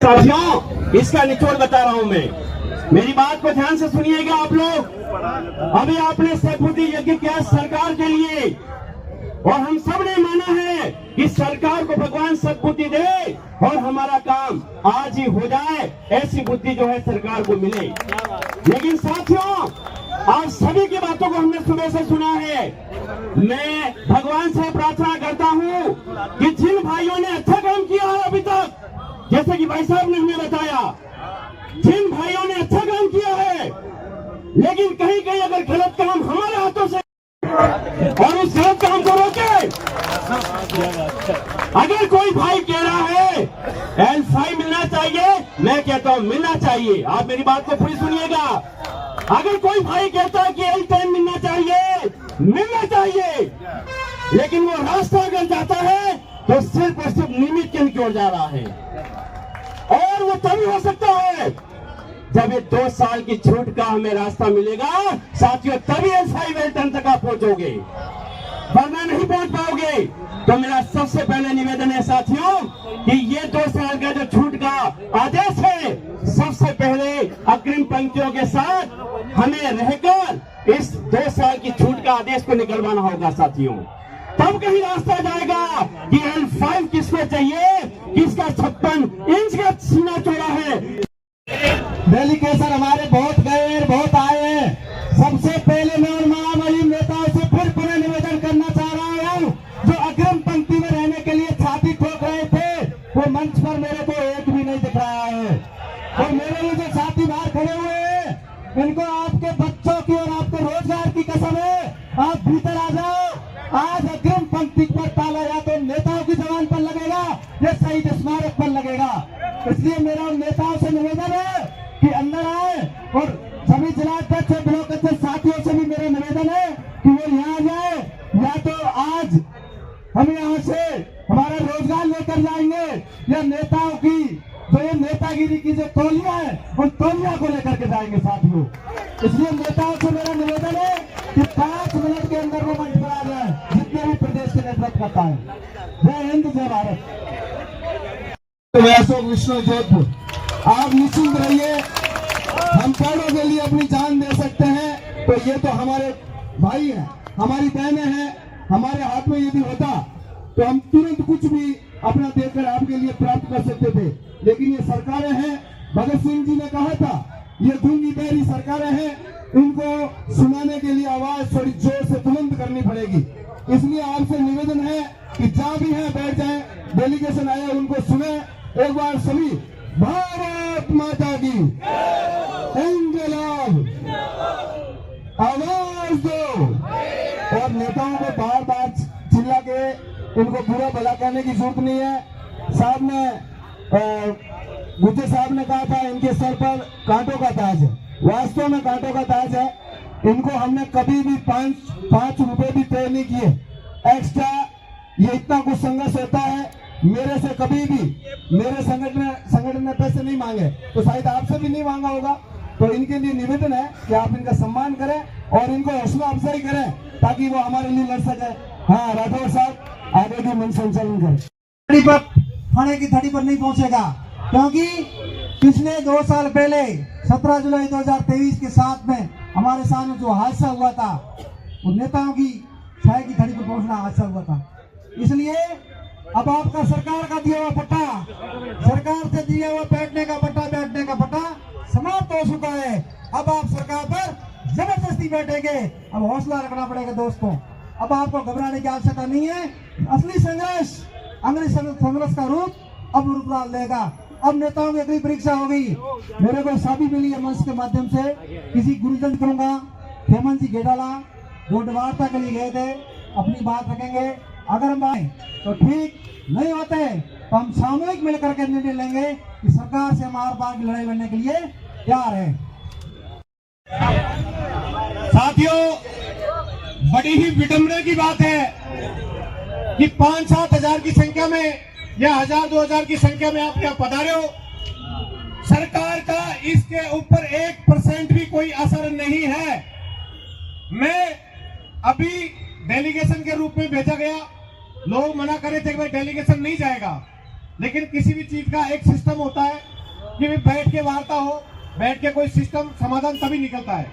साथियों, इसका निचोड़ बता रहा हूं मैं, मेरी बात को ध्यान से सुनिएगा आप लोग। अभी आपने सद्बुद्धि यज्ञ किया सरकार के लिए, और हम सब ने माना है कि सरकार को भगवान सद्बुद्धि दे और हमारा काम आज ही हो जाए, ऐसी बुद्धि जो है सरकार को मिले। लेकिन साथियों, आप सभी की बातों को हमने सुबह से सुना है। मैं भगवान से प्रार्थना करता हूं कि जिन भाइयों ने अच्छा काम किया है अभी तक, जैसे कि भाई साहब ने हमें बताया, जिन भाइयों ने अच्छा काम किया है, लेकिन कहीं कहीं अगर गलत काम हमारे हाथों से और उस गलत काम को रोके, अगर कोई भाई कह रहा है L5 मिलना चाहिए, मैं कहता हूं मिलना चाहिए। आप मेरी बात को पूरी सुनिएगा। अगर कोई भाई कहता है कि L10 मिलना चाहिए, मिलना चाहिए, लेकिन वो रास्ता अगर जाता है तो सिर्फ और सिर्फ निमित्त की ओर जा रहा है। और वो तभी हो सकता है जब ये 2 साल की छूट का हमें रास्ता मिलेगा साथियों, तभी L5 L10 तक आप पहुंचोगे, वरना नहीं पहुंच पाओगे। तो मेरा सबसे पहले निवेदन है साथियों कि ये 2 साल का जो छूट का आदेश है, सबसे पहले अग्रिम पंक्तियों के साथ हमें रहकर इस 2 साल की छूट का आदेश को निकलवाना होगा साथियों। तब कहीं रास्ता जाएगा कि L5 किसको चाहिए, किसका 56 इंच का सीना चौड़ा है। डेलीगेशन हमारे बहुत गए, बहुत आए हैं। सबसे पहले मैं और महामहिम नेताओं से फिर पुनः निवेदन करना चाह रहा हूँ, जो अग्रिम पंक्ति में रहने के लिए छाती ठोक रहे थे, वो मंच पर मेरे को एक भी नहीं दिख रहा है। और मेरे लिए जो साथी बाहर खड़े हुए हैं, इनको आपके बच्चों की और आपके रोजगार की कसम है, आप भीतर आ जाओ। आज अग्रिम पंक्ति पर ताला या तो नेताओं की जबान पर लगेगा या शहीद स्मारक पर लगेगा। इसलिए मेरा उन नेताओं से निवेदन है कि अंदर आए, और सभी जिलाध्यक्ष और ब्लॉक अध्यक्ष साथियों से भी मेरा निवेदन है कि वो यहाँ आ जाए। या तो आज हम यहाँ से हमारा रोजगार लेकर जाएंगे, या नेताओं की जो ये नेतागिरी की जो तौलिया है, उन तौलिया को लेकर के जाएंगे साथियों। इसलिए नेताओं से मेरा निवेदन है कि 5 मिनट के अंदर वो मंच पर आ जाए, जितने भी प्रदेश के नेतृत्व करता है। जय हिंद, जय भारत। तो अशोक विष्णु जोधपुर, आप निश्चिंत रहिए, हम पेड़ों के लिए अपनी जान दे सकते हैं। तो ये तो हमारे भाई हैं, हमारी बहनें हैं, हमारे हाथ में यदि होता तो हम तुरंत कुछ भी अपना देकर आपके लिए प्राप्त कर सकते थे। लेकिन ये सरकारें हैं, भगत सिंह जी ने कहा था, ये गूंगी बहरी सरकारें हैं, इनको सुनाने के लिए आवाज थोड़ी जोर से बुलंद करनी पड़ेगी। इसलिए आपसे निवेदन है कि जहां भी हैं बैठ जाएं, डेलीगेशन आया उनको सुने। एक बार सभी भारत माता की इंकलाब, आवाज दो। और नेताओं को बार बार चिल्ला के इनको बुरा भला कहने की जरूरत नहीं है। साहब ने गुज्जर साहब ने कहा था इनके सर पर कांटों का ताज है, वास्तव में कांटों का ताज है। इनको हमने कभी भी 5 रुपए भी पे नहीं किए एक्स्ट्रा। ये इतना कुछ संघर्ष होता है, मेरे से कभी भी मेरे संगठन ने पैसे नहीं मांगे, तो शायद आपसे भी नहीं मांगा होगा। तो इनके लिए निवेदन है कि आप इनका सम्मान करें और इनको हौसला अफजाई करें, ताकि वो हमारे लिए लड़ सके। हाँ, राठौर साहब आगे की मंच संचालन करें। थाने की धड़ी पर नहीं पहुंचेगा, क्योंकि पिछले 2 साल पहले 17 जुलाई 2023 के साथ में हमारे सामने जो हादसा हुआ था, वो नेताओं की छाया की धड़ी पर पहुंचना हादसा हुआ था। इसलिए अब आपका सरकार का दिया हुआ पट्टा, सरकार से दिया हुआ बैठने का पट्टा समाप्त हो चुका है। अब आप सरकार पर जबरदस्ती बैठेंगे। अब हौसला रखना पड़ेगा दोस्तों, अब आपको घबराने की आवश्यकता नहीं है। असली संघर्ष का रूप अब रूप लेगा। अब नेताओं की अगली परीक्षा होगी। मेरे को शादी मिली है मंच के माध्यम से, किसी गुरुजन करूंगा, हेमंत जी घेटाला जो वार्ता के लिए गए थे, अपनी बात रखेंगे। अगर हम आए तो ठीक, नहीं होते तो हम सामूहिक मिलकर के निर्णय लेंगे कि सरकार से हम आर पार की लड़ाई लड़ने के लिए तैयार है। साथियों, बड़ी ही विडंबना की बात है कि 5-7 हजार की संख्या में या 1000-2000 की संख्या में आप यहाँ पधारे हो। सरकार का इसके ऊपर 1% भी कोई असर नहीं है। मैं अभी डेलीगेशन के रूप में भेजा गया, लोग मना कर रहे थे कि भाई डेलीगेशन नहीं जाएगा, लेकिन किसी भी चीज का एक सिस्टम होता है। कि भी बैठ के वार्ता हो, बैठ के कोई सिस्टम समाधान तभी निकलता है।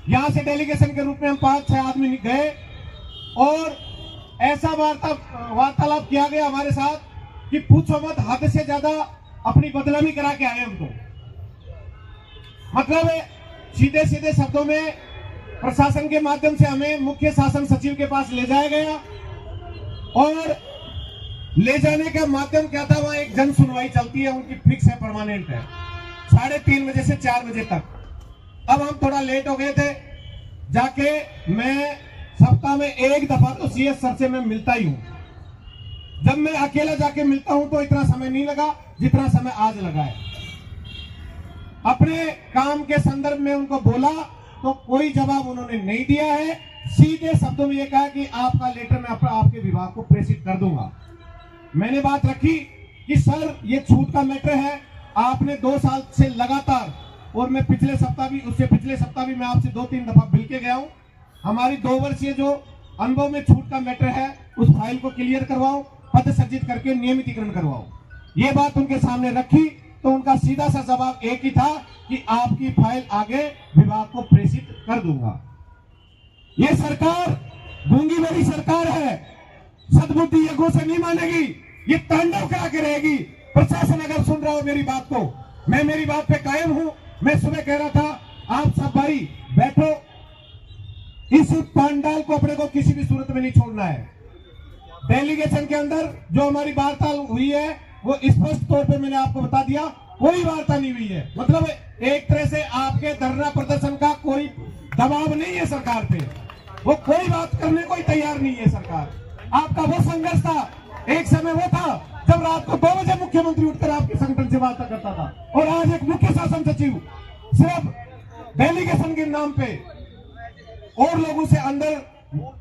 यहाँ से डेलीगेशन के रूप में हम 5-6 आदमी गए और ऐसा वार्तालाप किया गया हमारे साथ कि पूछो मत, हद से ज्यादा अपनी बदनामी करा के आए हम तो। मतलब सीधे सीधे शब्दों में प्रशासन के माध्यम से हमें मुख्य शासन सचिव के पास ले जाया गया और ले जाने का माध्यम क्या था, वहां एक जन सुनवाई चलती है, उनकी फिक्स है, परमानेंट है, 3:30 बजे से 4 बजे तक। अब हम थोड़ा लेट हो गए थे, जाके मैं सप्ताह में एक दफा तो सीएस सर से मैं मिलता ही हूं। जब मैं अकेला जाके मिलता हूं तो इतना समय नहीं लगा जितना समय आज लगा है। अपने काम के संदर्भ में उनको बोला तो कोई जवाब उन्होंने नहीं दिया है। सीधे शब्दों में यह कहा कि आपका लेटर मैं आपके विभाग को प्रेषित कर दूंगा। मैंने बात रखी कि सर ये छूट का मैटर है, आपने 2 साल से लगातार, और मैं पिछले सप्ताह भी, उससे पिछले सप्ताह भी मैं आपसे 2-3 दफा मिल के गया हूं, हमारी 2 वर्षीय जो अनुभव में छूट का मैटर है उस फाइल को क्लियर करवाओ, पद सज्जित करके नियमितीकरण करवाओ। ये बात उनके सामने रखी तो उनका सीधा सा जवाब एक ही था कि आपकी फाइल आगे विभाग को प्रेषित कर दूंगा। ये सरकार गूंगी बड़ी सरकार है, सद्बुद्धि यज्ञों से नहीं मानेगी, ये तांडव करा के रहेगी। प्रशासन अगर सुन रहा हो मेरी बात को, मैं मेरी बात पे कायम हूं। मैं सुबह कह रहा था, आप सब भाई बैठो, इस पांडाल को अपने को किसी भी सूरत में नहीं छोड़ना है। डेलीगेशन के अंदर जो हमारी वार्ता हुई है वो स्पष्ट तौर पे मैंने आपको बता दिया, कोई वार्ता नहीं हुई है। मतलब एक तरह से आपके धरना प्रदर्शन का कोई दबाव नहीं है सरकार पे, वो कोई बात करने को ही तैयार नहीं है सरकार। आपका वो संघर्ष था, एक समय वो था जब रात को 2 बजे मुख्यमंत्री उठकर आपके संगठन से वार्ता करता था, और आज एक मुख्य शासन सचिव सिर्फ डेलीगेशन के नाम पे और लोगों से अंदर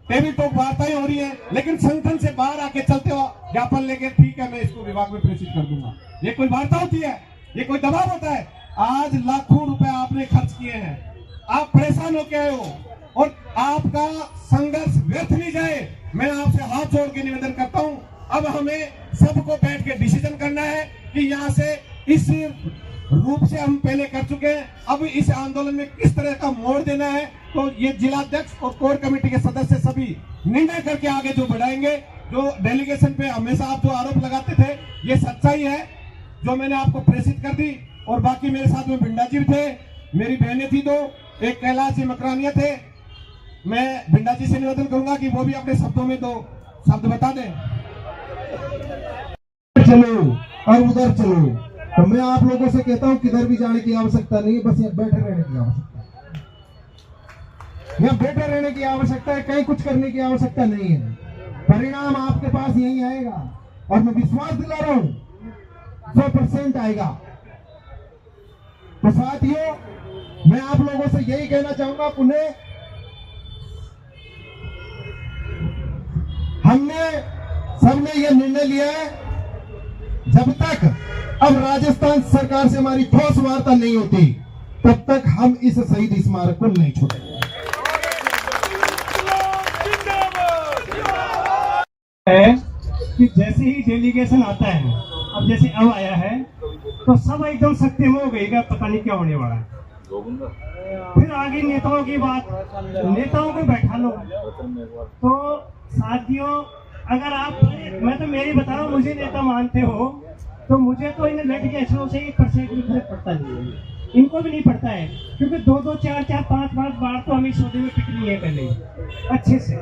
टेबल टॉक वार्ताएं हो रही है, लेकिन संगठन से बाहर आके चलते हो ज्ञापन लेके, ठीक है मैं इसको विभाग में प्रेषित कर दूंगा। ये कोई वार्ता होती है? ये कोई दबाव होता है? आज लाखों रुपए आपने खर्च किए हैं, आप परेशान होके आए हो, और आपका संघर्ष व्यर्थ नहीं जाए, मैं आपसे हाथ जोड़ के निवेदन करता हूं। अब हमें सबको बैठ के डिसीजन करना है कि यहाँ से इस रूप से हम पहले कर चुके हैं, अब इस आंदोलन में किस तरह का मोड़ देना है। तो ये जिलाध्यक्ष और कोर कमेटी के सदस्य सभी निर्णय करके आगे जो बढ़ाएंगे। जो डेलीगेशन पे हमेशा आप जो आरोप लगाते थे, ये सच्चाई है जो मैंने आपको प्रेषित कर दी। और बाकी मेरे साथ में भिंडा जी थे, मेरी बहनें थी 2, एक कैलाश जी मकरानिया थे। मैं भिंडा जी से निवेदन करूंगा कि वो भी अपने शब्दों में 2 शब्द बता दें। चलो और उधर चलो, तो मैं आप लोगों से कहता हूं किधर भी जाने की आवश्यकता नहीं है, बस यहाँ बैठे रहने की आवश्यकता है। यहाँ बैठे रहने की आवश्यकता है, कहीं कुछ करने की आवश्यकता नहीं है। परिणाम आपके पास यही आएगा, और मैं विश्वास दिला रहा हूं 100% आएगा। तो साथियों, मैं आप लोगों से यही कहना चाहूंगा, पुनः हमने सबने ये निर्णय लिया है, जब तक अब राजस्थान सरकार से हमारी ठोस वार्ता नहीं होती, तब तक हम इस शहीद स्मारक को नहीं छोड़ेंगे। है कि जैसे ही डेलीगेशन आता है, अब जैसे अब आया है, तो सब एकदम सत्य में हो गई, पता नहीं क्या होने वाला है। फिर आगे नेताओं की बात, नेताओं को बैठा लो। तो साथियों, अगर आप, मैं तो मेरी बता रहा हूँ, मुझे नेता मानते हो तो मुझे तो इन लिटिगेशनों से 1% भी फर्क पड़ता नहीं है, इनको भी नहीं पड़ता है, क्योंकि 2-2, 4-4, 5-5 बार तो हमें सौदे में पिट ली है पहले अच्छे से।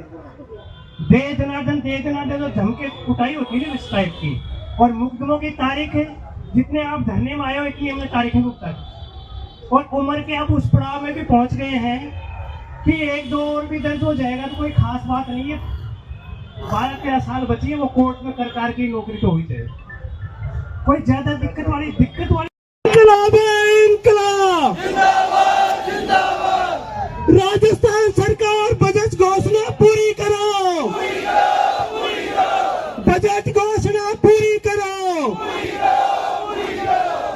दे दनादन तो धमके कुटाई होती है इस टाइप की। और मुकदमों की तारीख है, जितने आप धरने में आए हो इतनी हमने तारीखें मुक्त की, और उम्र के आप उस पड़ाव में भी पहुंच गए हैं कि 1-2 और भी दर्ज हो जाएगा तो कोई खास बात नहीं है। 12-13 साल बची है, वो कोर्ट में सरकार की नौकरी तो हुई है, कोई ज्यादा दिक्कत वाली इनकलाब है, इनकलाब जिंदाबाद जिंदाबाद। राजस्थान सरकार बजट घोषणा पूरी करो, बजट घोषणा पूरी करो,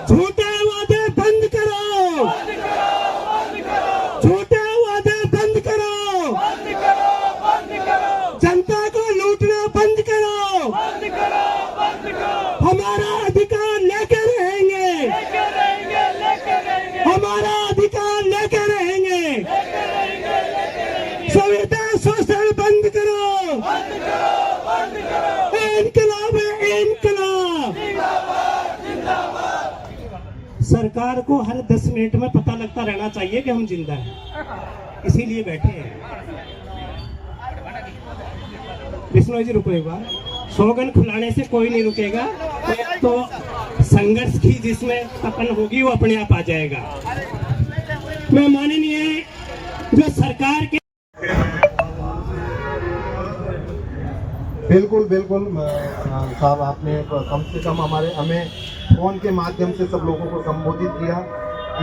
झूठे वादे बंद करो, झूठे वादे बंद करो, जनता को लूटना बंद करो, हमारा अधिकार लेकर रहेंगे। सरकार को हर 10 मिनट में पता लगता रहना चाहिए कि हम जिंदा हैं, इसीलिए बैठे हैं। बिश्नोई जी रुको एक बार। स्लोगन खुलाने से कोई नहीं रुकेगा, तो संघर्ष की जिसमें तपन होगी वो अपने आप आ जाएगा। मैं माननीय जो सरकार के बिल्कुल बिल्कुल साहब, आपने कम से कम हमें फोन के माध्यम से सब लोगों को संबोधित किया।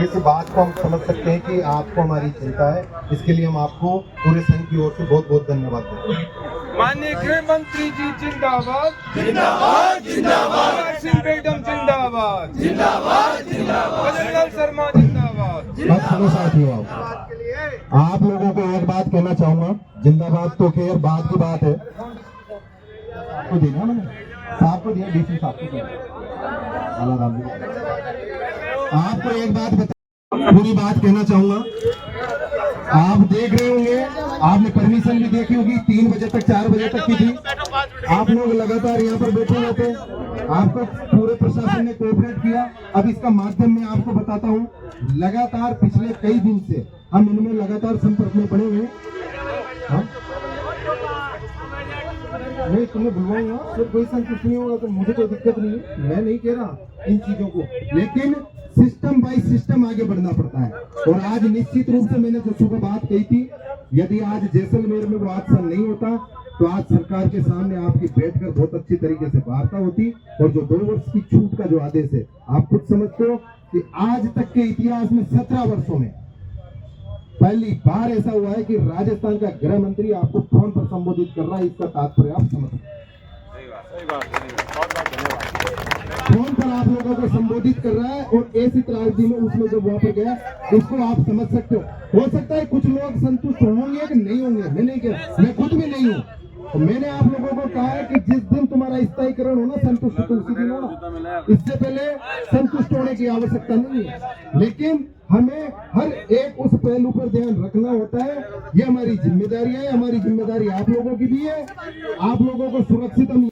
इस बात को हम समझ सकते हैं कि आपको हमारी चिंता है। इसके लिए हम आपको पूरे संघ की ओर से बहुत बहुत धन्यवाद देते हैं। माननीय गृह मंत्री जी जिंदाबाद जिंदाबाद जिंदाबाद, सिंह बेगम जिंदाबाद जिंदाबाद जिंदाबाद, बजरंग शर्मा जिंदाबाद। बस सुनो साथियों, आप लोगों को एक बात कहना चाहूंगा। जिंदाबाद तो खैर बाद की बात है, आपको देना मैंने साहब को दिया, डीसी साहब को दिया। आपको एक बात पूरी बात कहना चाहूंगा। आप देख रहे होंगे, आपने परमिशन भी देखी होगी, 3 बजे तक 4 बजे तक की थी। आप लोग लगातार यहाँ पर बैठे हुए थे, आपको पूरे प्रशासन ने कोऑपरेट किया। अब इसका माध्यम मैं आपको बताता हूँ, लगातार पिछले कई दिन से हम इनमें लगातार संपर्क में बने हुए। मैं तुम्हें बुलवाऊंगा, फिर कोई संतुष्ट नहीं होगा तो मुझे कोई दिक्कत नहीं है, मैं नहीं कह रहा इन चीजों को, लेकिन सिस्टम बाय सिस्टम आगे बढ़ना पड़ता है। और आज निश्चित रूप से मैंने जो सुबह बात कही थी, यदि आज जैसलमेर में वो हादसा नहीं होता तो आज सरकार के सामने आपकी बैठकर बहुत अच्छी तरीके से वार्ता होती। और जो 2 वर्ष की छूट का जो आदेश है, आप खुद समझते हो कि आज तक के इतिहास में 17 वर्षों में पहली बार ऐसा हुआ है कि राजस्थान का गृह मंत्री आपको फोन पर संबोधित कर रहा है। इसका तात्पर्य आप समझ सकते फोन पर आप लोगों को संबोधित कर रहा है, और ऐसी त्रासदी में उसमें जब वहां पर गया, इसको आप समझ सकते हो सकता है कुछ लोग संतुष्ट होंगे कि नहीं होंगे, मैं नहीं कह, मैं खुद भी नहीं हूँ। तो मैंने आप लोगों को कहा है कि जिस दिन तुम्हारा स्थायीकरण होना, संतुष्ट तो उसी दिन होना, इससे पहले संतुष्ट होने की आवश्यकता नहीं है। लेकिन हमें हर एक उस पहलू पर ध्यान रखना होता है, ये हमारी जिम्मेदारी है। हमारी जिम्मेदारी आप लोगों की भी है, आप लोगों को सुरक्षित हम